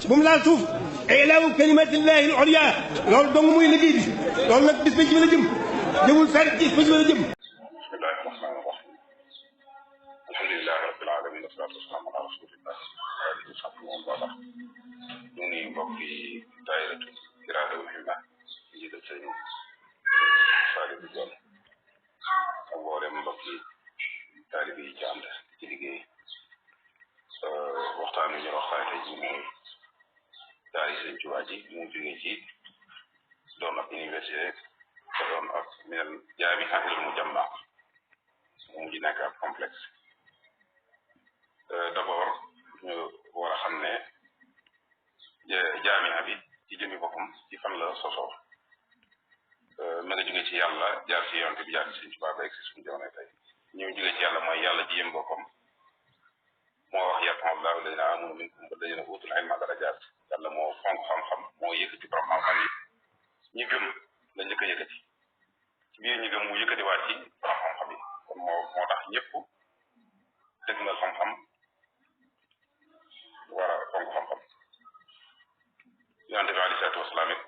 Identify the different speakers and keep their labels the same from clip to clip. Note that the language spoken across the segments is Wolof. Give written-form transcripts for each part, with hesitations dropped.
Speaker 1: bu mu laal suuf ilaawu kalimatillahi al-ulya loolu dong muy liggéey bi loolu nag bis ba ci la jëm jëmul fenn bis ba ci la jëm.
Speaker 2: bismillahi rahmani rahim alhamdulillahi rabbil alamin wassalatu wassalamu ala rasulillah wa alihi wa sahbihi wa wala ñu ngi mbokk yi daayiratu Iraada wal Himma yi da sëñ Saliou Dione ak mboolem mbokk yi taalibe yi ci ànd ci liggéey waxtaan wi ñu waxtaan tey ji mooy daara Sëñ Tuubaa ji mu jógee ci doon ab université te doon ab minal jaami'atil mujamma mu mujj nekk ab complexe d'abord ñu war a xam ne jaami'a bi ci jëmmi boppam ci fan la sosoo ma nga jógee ci yàlla jaar ci yonent bi jaar ci Sëñ Tuubaa ba egg si suñu jamono tey ñu jógee ci yàlla mooy yàlla ji yëm boppam moo wax yarfa'u llaahu allaziina aamanuu minkum wallaziina uutul ilma darajaat yàlla moo fonk xam-xam moo yëkkati borom xam-xam yi ñi gëm la njëkk a yëkkati ci biir ñi gëm mu yëkkati waat ci borom xam-xam yi kon moo tax ñëpp dëgg na xam-xam war a fonk xam-xam yonent bi aleyhi salaatu wa salaam it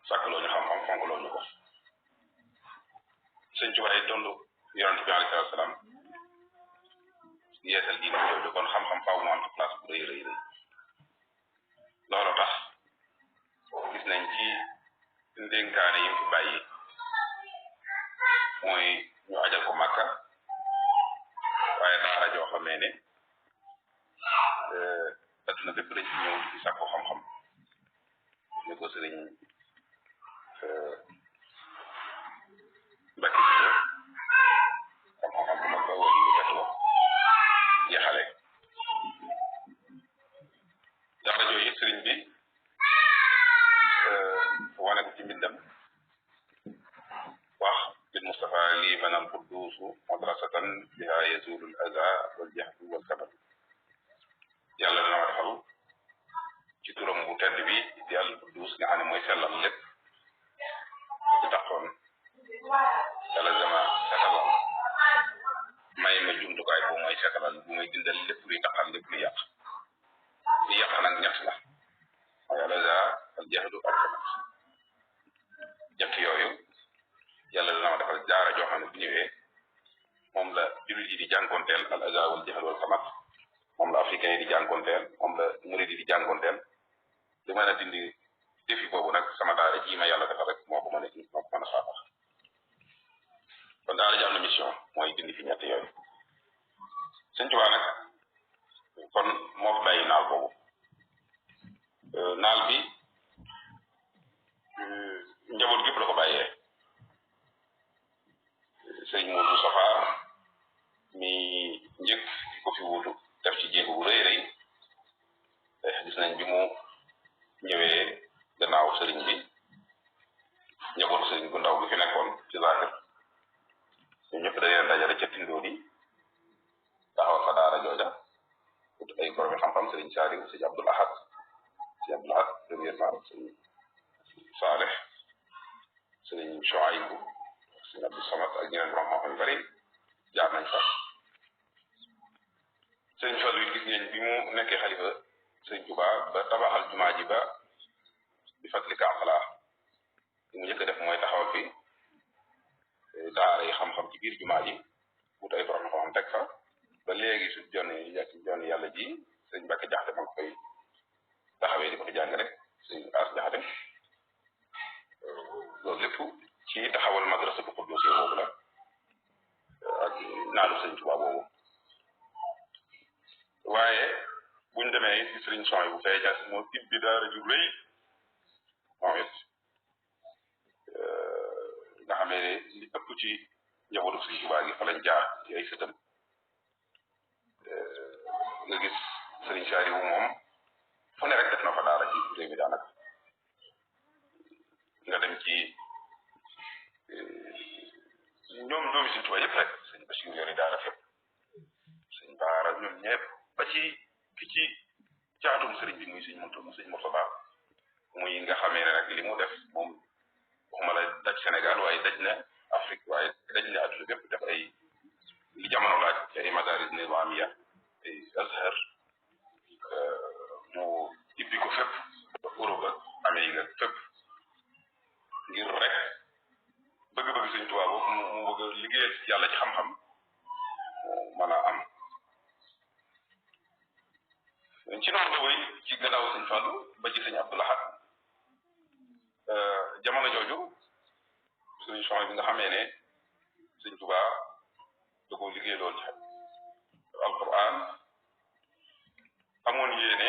Speaker 2: sàkkloo ñu xam-xam fonkloo ñu ko Sëñ Tuubaa yi doon yonent bi aleyhi salaatu wa salaam yeesal diine jooju kon xam-xam faaw mu am ci place bu rëy rëy rëy loolu tax gis nañ ci ndénkaane yi mu fi bàyyi mooy ñu ajal ko Màkka waaye daara joo xamee ne adduna bépp lañ ci ñëw di sàkku xam-xam ni ko sëriñ Mbacke xam-xam bu mag ba wala lu fekk wax jeexale daara jooju sëriñ bi wane ko ci mbindam wax bil Mustafa lii manal qudduusu madrasatan biha yazulu al aza wal jahlu wal kabal yàlla dana ma defal ci turam bu tedd bi di al qudduus nga xam ne mooy sellal lépp ci taxoon yàlla dama setalal may ma jumtukaay bu mooy setalal bu may dindal lépp luy taxal lépp luy yàq li yàq nag ñett la mooy al aza al jahlu ak kabal ñett yooyu yàlla dana ma defal jaara joo xam ne bu ñëwee moom la jullit yi di jànkoonteel al aza wal jahl wal kamat moom la africain yi di jànkoonteel moom la murid yi di jànkoonteel li mën a dindi défi boobu nag sama daara ji ma yàlla defal rek moo ko mën a saafara kon daara ji am na mission mooy dindi fi ñett yooyu Sëñ Tuubaa nag kon moo fi bàyyi naal boobu naal bi njaboot gépp la ko bàyyee sëñ Moodu Safa mi njëkk ko fi wuutu def ci jéego bu rëy rëy gis nañ bi mu ñëwee gannaaw sëriñ bi njabootu sëriñ bu ndaw bi fi nekkoon ci zaahir ñoom ñëpp dañu leen dajale ca Tindóodi taxawal fa daara jooja ut ay borom xam-xam sëriñ Saaliw sëñ Abdul Ahad premièrement sëñ Saaleh sëriñ Shuaybu sëñ Abdou Samad ak ñeneen borom xam-xam yu bari jaar nañ fa sëñ Fallu gis ngeen bi mu nekkee xalifa sëñ Tuubaa ba tabaxal jumaa ji ba bi fàttali kàmbalaa li mu njëkk a def mooy taxawal fi daara yi xam-xam ci biir jumaa ji wut ay borom xam-xam teg fa ba léegi su jonni yàlla ji sëñ Mbàkke Jaxate ma ko koy taxawee di ko fi jàng rek sëñ As Jaxate loolu lépp ci taxawal madrasa bu Xuddoos boobu la ak naalu sëñ Tuubaa boobu waaye buñ demee ci sëriñ son bu fay jas moo ibbi daara ju rëy moom it nga xamee ne li ëpp ci njabootu sëriñ Tuubaa gi fa lañ jaar ci ay sëtam nga gis sëriñ Saaliw moom fu ne rek def na fa daara ci réew mi daanaka nga dem ci ñoom doomi sëriñ Tuubaa yëpp rek sëñ Basiru yori daara fépp sëñ Baara ñoom ñëpp ba ci ki ci caatum sëriñ bi muy sëñ Murtada muy nga xamee ne rek li mu def moom waxuma la daj Sénégal waaye daj na Afrique waaye daj na adduna bépp def ay li jamono laaj ci ay madaaris nizaamiya ay Azhar yàlla ci xam-xam mën a am ci noonu la wéy ci gannaaw sëñ Fallu ba ci sëñ Abdou Lahad jamono jooju sëñ Chouaïb bi nga xamee ne sëñ Tuubaa da ko liggéey lool ci alquran amoon yéene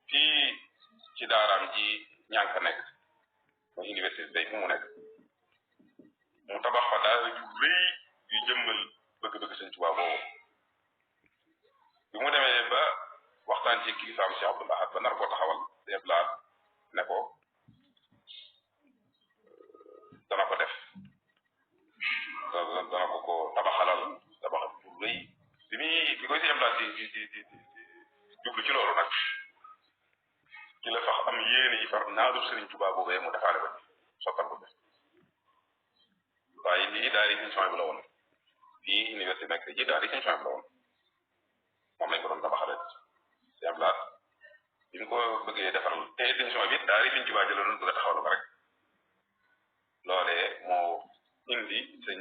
Speaker 2: fii ci daaraam ji ñànk nekk mooy université day fu mu nekk mu tabax fa daara ju rëy yu jëmmal bëgg-bëgg sëñ Tuubaa boobu bi mu demee ba waxtaan ci kilifaam si Abdou Lahad ba nar koo taxawal Sëñ Lahad ne ko dana ko def dana ko tabaxalal tabax bu rëy bi koy Sëñ Lahad di jublu ci loolu nag ci la sax am yéene yi far naadu Sëriñ Tuubaa boobee mu defaale ko sottal ko def waaye lii daal di Sëñ Chouaïb bi la woon fii université nekk ji daal di Sëñ Chouaïb bi la woon moom lañ ko doon tabaxale Sëñ Lahad bi mu ko bëggee defaral te Sëñ Chouaïb bi daal di Sëñ Tuubaa jëloon bëgg a taxawal ko rek loolee moo indi sëñ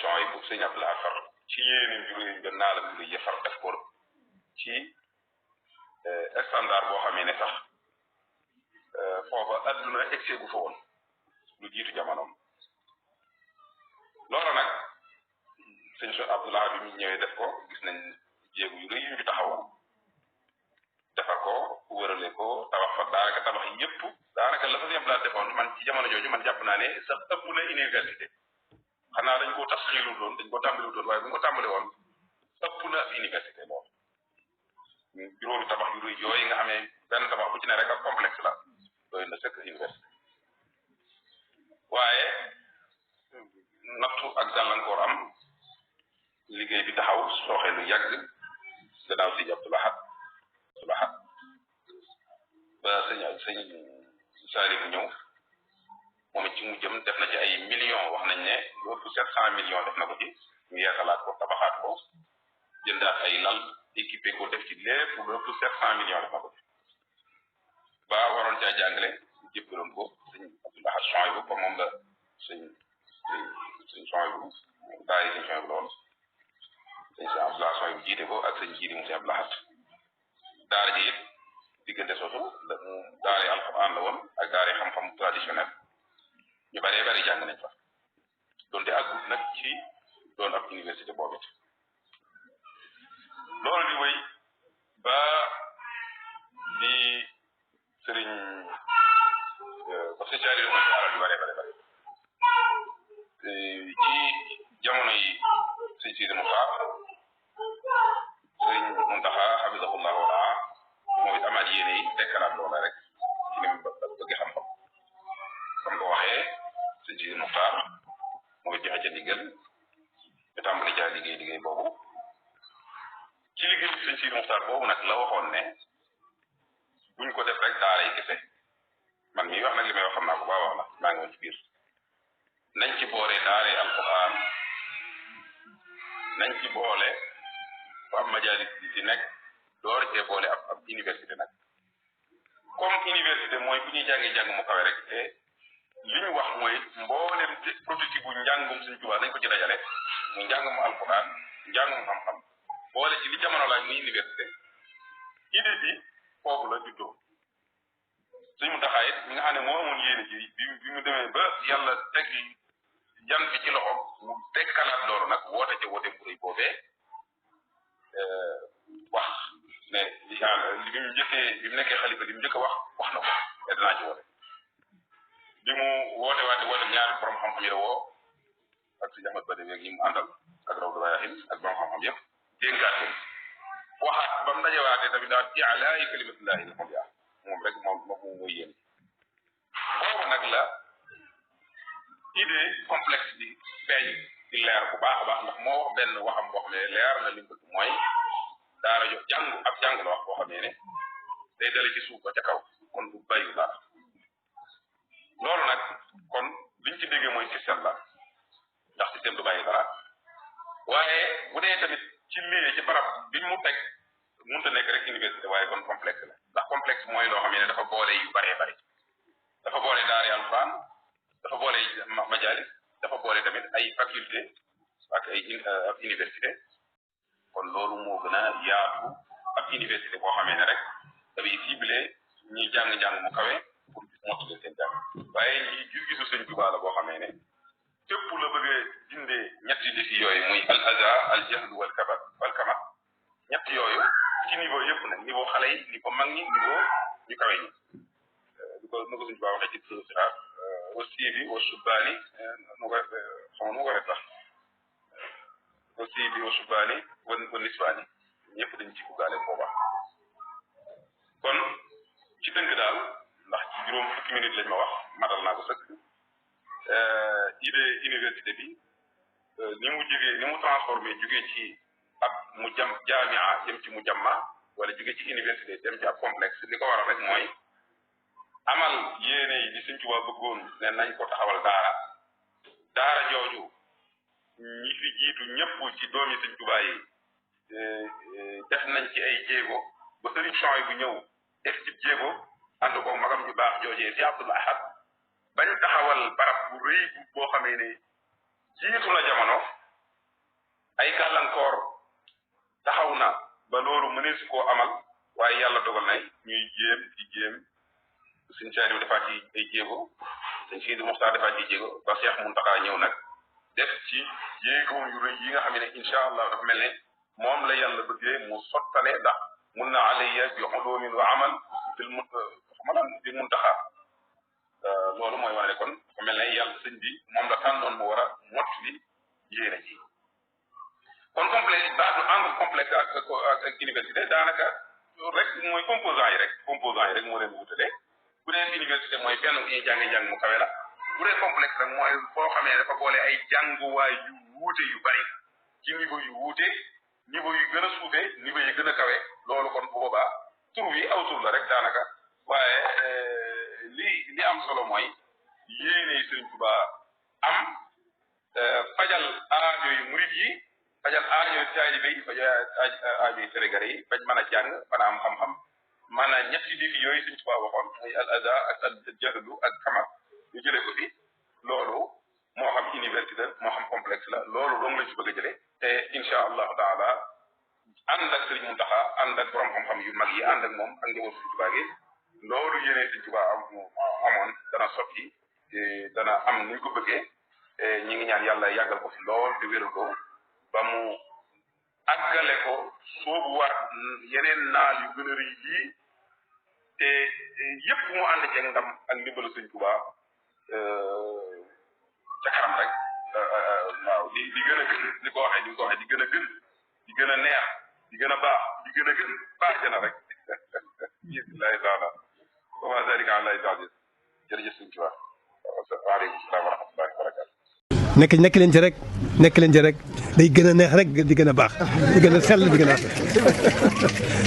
Speaker 2: Chouaïb bu Sëñ Abdou Lahad far ci yéene bi nga naa la bi nga far def ko ci standard boo xamee ne sax foofa adduna excès gu fa woon lu jiitu jamonoom loola nag sëñ Abdou Lahad bi mu ñëwee def ko gis nañ jéegu yu rëy yu ñu taxawoon defar ko wërale ko tabax fa daanaka tabax yëpp daanaka la fa Sëñ Abdou Lahad defoon man ci jamono jooju man jàpp naa ne sax ëpp na université xanaa dañ koo tas xiilu doon dañ ko tàmbali doon waaye bu ñu ko tàmbali woon ëpp na université loolu juróomi tabax yu rëy yooyu nga xamee benn tabax bu ci ne rek ak complexe la doy na sëkk université waaye nattu ak gàllankoor am liggéey bi taxaw sooxe lu yàgg gannaaw Sëñ Abdou Lahad ba sëñ Saaliw bu ñëw moom it ci mu jëm def na ci ay millions wax nañ ne lu ëpp 700 millions def na ko ci ñu yeesalaat ko tabaxaat ko jëndaat ay lal équipé ko def ci lépp lu ëpp 700 millions def na ko ci ba waroon caa jàngale jëppaloon ko Sëñ Abdou Lahad Chouaïb bu comme moom la sëñ Chouaïb bu daal yi Sëñ Chouaïb bu lool sëñ Abdou Lahad Chouaïb bu jiite ko ak sëñ jiite mu Sëñ Abdou Lahad daara ji it diggante soosu daara alquran la woon ak daara xam-xam traditionnel ñu bëree bëri jàng nañ fa donte àggut nag ci doon ab université boobu it loolu di wéy ba di sëriñ parce que jaari mo ci alal yu bëree bëri ci jamono yi sëñ Sidi Muxtaar sëriñ Muntaxa xafisahullah wala moom it amaat yéene yi dekkalaat loola rek ci ni mu bëgg xam-xam comme ko waxee sëñ Sidi Muxtaar moom it joxe ca ndigal ñu tàmbali caa liggéey boobu ci liggéey bi sëñ Sidi Muxtaar boobu nag la waxoon ne buñ ko def rek daara yi kese man mii wax nag li may wax xam naa ko baa wax la maa ngi woon ci biir nañ ci boole daara alquran nañ ci boole fa am majalis yi ci nekk door cee boole ab université nag comme université mooy bu ñuy jàng mu kawe rek te li ñu wax mooy mboolem prototype bu njàngum Sëñ Tuubaa nañ ko ci dajale mu njàngum alquran njàngum xam-xam boole ci li jamono laaj muy université idée bi foofu la juddoo Sëñ Muntaxa it mi nga xam ne moo amoon yéene ji bi mu demee ba yàlla teg jan bi ci loxo mu dekkalaat loolu nag woote ca woote bu rëy boobee wax ne bi mu nekkee xalifa li mu njëkk a wax na ko te dinaa ci woote bi mu woote ñaari borom xam-xam yi la woo ak si Ahmad Badawi ak ñi mu àndal ak Rawdu Rayaahiin ak borom xam-xam yëpp dénkaat leen waxaat ba mu dajewaatee tamit daal i'laa'i kalimatillahi al-ulya moom rek moom mooy yéen boobu nag la idée complexe bi feeñ di leer bu baax a baax ndax moo wax benn waxam boo xam ne leer na li mu bëgg mooy daara jo jàng la wax boo xam ne day dale ci suuf ba ca kaw kon du bayu dara loolu nag kon liñ ci déggee mooy système la ndax système du bàyyi dara waaye bu dee tamit ci lii ci barab biñ mu teg mënta nekk rek université waaye kon complexe la ndax complexe mooy loo xam ne dafa boole yu bëree bëri dafa boole daara alquran dafa boole majalis ay faculté ak ay ak université kon loolu moo gën a yaatu ak université boo xamee ne rek dafay ciblé ñi jàng-jàng mu kawe pour mottali seen jàng waaye lii gis-gisu Sëñ Tuubaa la boo xamee ne fépp la bëgg a dindee ñetti défi yooyu muy al aza al jahlu wal kamat ñett yooyu ci niveau yëpp nag niveau xale yi niveau mag ñi niveau ñu kawe ñi di ko nu ko Sëñ Tuubaa waxee ci tur siraat wa siibi wa subbaani nu ko xam nu ko rek sax wa siibi wa subbaani wa nisbaani ñëpp dañ ci buggaale booba kon ci tënk daal ndax ci juróom fukki minute lañ ma wax matal naa ko sëkk idée université bi ni mu transformé jógee ci ab mu jaamia jëm ci mu jamma wala jógee ci université dem ci ab complexe li ko waral rek mooy amal yéene yi di Sëñ Tuubaa bëggoon ne nañ ko taxawal daara jooju ñi fi jiitu ñëpp ci doomi Sëñ Tuubaa yi def nañ ci ay jéego ba sëriñ Chouaïb bu ñëw def ci jéego ànd ko magam ju baax joojee si Abdul Ahad bañ taxawal barab bu rëy boo xamee ne jiitu na jamono ay gàllankoor taxaw na ba loolu mëneesu koo amal waaye yàlla dogal na ñuy jéem Sëñ Saaliw defaat ci ay jéego Sëñ Sidi Muxtaar defaat ci jéego ba Cheikh Muntaxa ñëw nag def ci jéego yu rëy yi nga xam ne incha allah dafa mel ne moom la yàlla bëggee mu sottale ndax mun na alayya bi ulumin wa amal bil muntaxa loolu mooy wane ne kon dafa mel ne yàlla sëñ bi moom la tànnoon mu war a mottali yéene ji kon complexe base entre complexe ak université daanaka rek mooy composant yi rek moo leen wutale bu dee université mooy fenn fu ñuy jàng mu kawe la bu dee complexe rek mooy foo xamee ne dafa boole ay jànguwaay yu wuute yu bari ci niveau yu wuute niveau yu gën a suufee niveau yi gën a kawe loolu kon bu boobaa tur wi aw tur la rek daanaka waaye li am solo mooy yéene Sëriñ Tuubaa am fajal aajo yu murid yi fajal aajo taalibe yi fajal aajo yu Sénégalais yi bañ mën a jàng mën a am xam-xam maanaam ñetti défi yooyu Sëriñ Tuubaa waxoon muy al aza ak al jahlu ak kamat ñu jëlee ko fi loolu moo xam université moo xam complexe la loolu dong lañ ci bëgg a jëlee te incha allahu taala ànd ak Sëriñ Muntaxa ànd ak borom xam-xam yu mag yi ànd ak moom ak njaboot Sëriñ Tuubaa gi loolu yéene Sëriñ Tuubaa amoon dana sotti dana am ni ñu ko bëggee ñi ngi ñaan yàlla yàggal ko fi lool di wéral ko ba mu àggale ko soobu waat yeneen naal yu gën a rëy lii te yëpp mu ànd ceeg ndam ak ndimbalu Sëriñ Tuubaa ca kanam rek waaw di gën a gën di ko waxee di gën a gën di gën a neex di gën a baax di gën a gën baax jana rek bismillahi taala wa ma zalika ala llahi bi aziz jërëjëf Sëriñ Tuubaa waaleykum salaam wa rahmatullahi wa barakatu
Speaker 1: nekk leen ci rek day gën a neex rek di gën a baax di gën a sell di gën a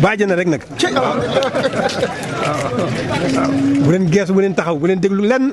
Speaker 1: baax na rek nag waaw bu leen geesu bu leen taxaw bu leen déglu lenn